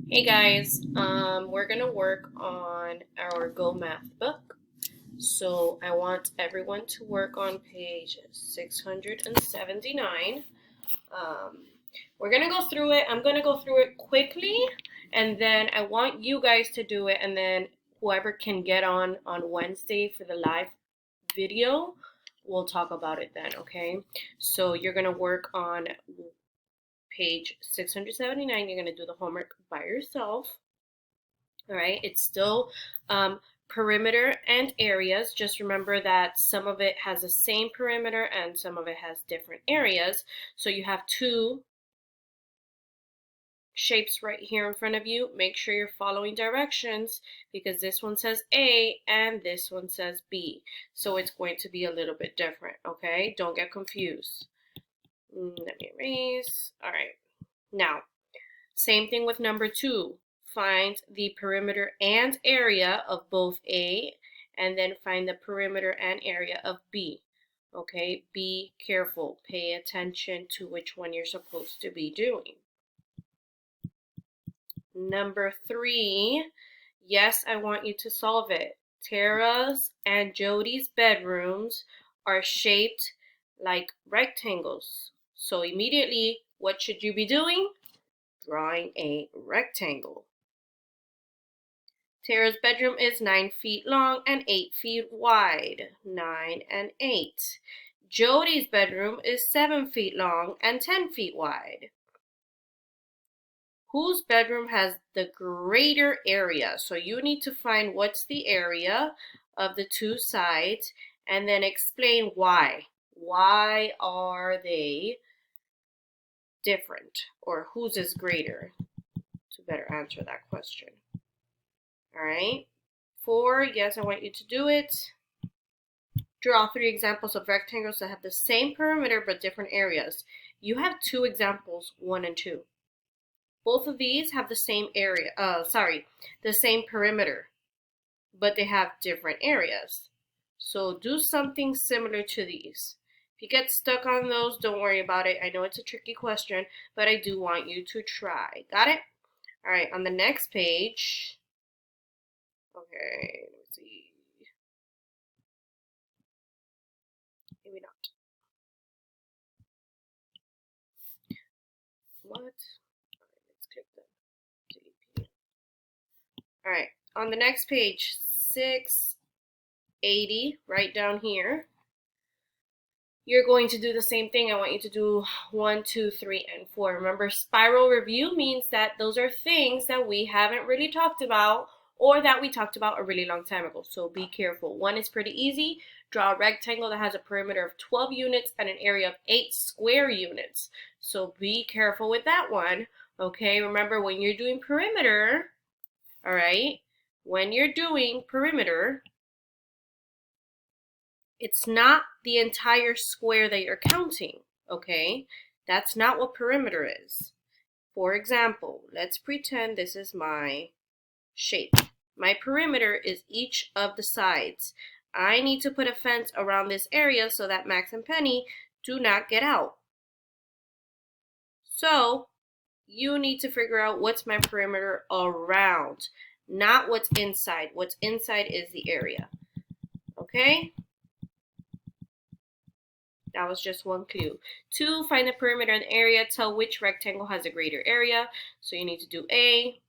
Hey guys, we're gonna work on our Go Math book. So I want everyone to work on page 679. Um, we're gonna go through it. I'm gonna go through it quickly, and then I want you guys to do it, and then whoever can get on Wednesday for the live video, we'll talk about it then, okay? So you're gonna work on page 679. You're gonna do the homework by yourself. All right, it's still perimeter and areas. Just remember that some of it has the same perimeter and some of it has different areas. So you have two shapes right here in front of you. Make sure you're following directions because this one says A and this one says B. So it's going to be a little bit different, okay? Don't get confused. Let me erase. All right. Now, same thing with number 2. Find the perimeter and area of both A and then find the perimeter and area of B. Okay, be careful. Pay attention to which one you're supposed to be doing. Number 3, yes, I want you to solve it. Tara's and Jody's bedrooms are shaped like rectangles. So immediately, what should you be doing? Drawing a rectangle. Tara's bedroom is 9 feet long and 8 feet wide. 9 and 8. Jody's bedroom is 7 feet long and 10 feet wide. Whose bedroom has the greater area? So you need to find what's the area of the two sides and then explain why. Why are they different? Or whose is greater? To better answer that question. All right. 4, yes, I want you to do it. Draw 3 examples of rectangles that have the same perimeter but different areas. You have 2 examples, 1 and 2. Both of these have the same area, the same perimeter, but they have different areas. So do something similar to these. If you get stuck on those, don't worry about it. I know it's a tricky question, but I do want you to try. Got it? All right, on the next page. Okay, let's see. Maybe not. What? All right, let's click the TP. All right, on the next page, 680, right down here, you're going to do the same thing. I want you to do 1, 2, 3, and 4. Remember, spiral review means that those are things that we haven't really talked about or that we talked about a really long time ago. So be careful. 1 is pretty easy. Draw a rectangle that has a perimeter of 12 units and an area of 8 square units. So be careful with that one. Okay, remember when you're doing perimeter, all right, when you're doing perimeter, it's not the entire square that you're counting, okay? That's not what perimeter is. For example, let's pretend this is my shape. My perimeter is each of the sides. I need to put a fence around this area so that Max and Penny do not get out. So you need to figure out what's my perimeter around, not what's inside. What's inside is the area, okay? That was just one clue. 2, find the perimeter and area. Tell which rectangle has a greater area. So you need to do A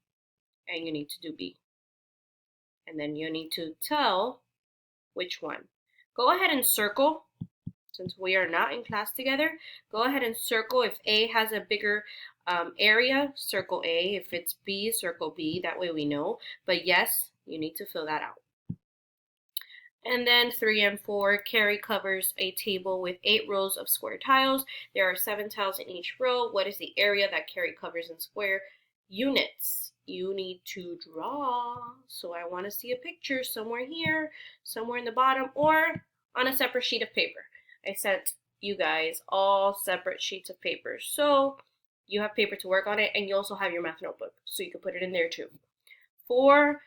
and you need to do B. And then you need to tell which one. Go ahead and circle. Since we are not in class together, go ahead and circle. If A has a bigger area, circle A. If it's B, circle B. That way we know. But yes, you need to fill that out. And then 3 and 4, Carrie covers a table with 8 rows of square tiles. There are 7 tiles in each row. What is the area that Carrie covers in square units? You need to draw. So I want to see a picture somewhere here, somewhere in the bottom, or on a separate sheet of paper. I sent you guys all separate sheets of paper. So you have paper to work on it, and you also have your math notebook. So you can put it in there too. 4,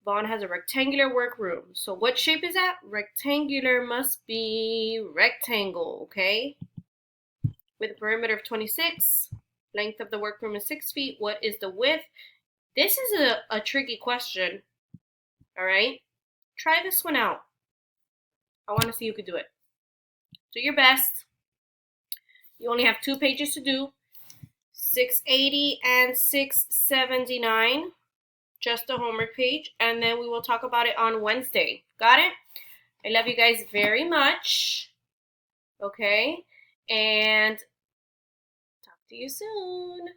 Vaughn has a rectangular workroom. So what shape is that? Rectangular must be rectangle, okay? With a perimeter of 26, length of the workroom is 6 feet. What is the width? This is a tricky question. All right? Try this one out. I want to see who could do it. Do your best. You only have 2 pages to do. 680 and 679. Just the homework page. And then we will talk about it on Wednesday. Got it? I love you guys very much. Okay? And talk to you soon.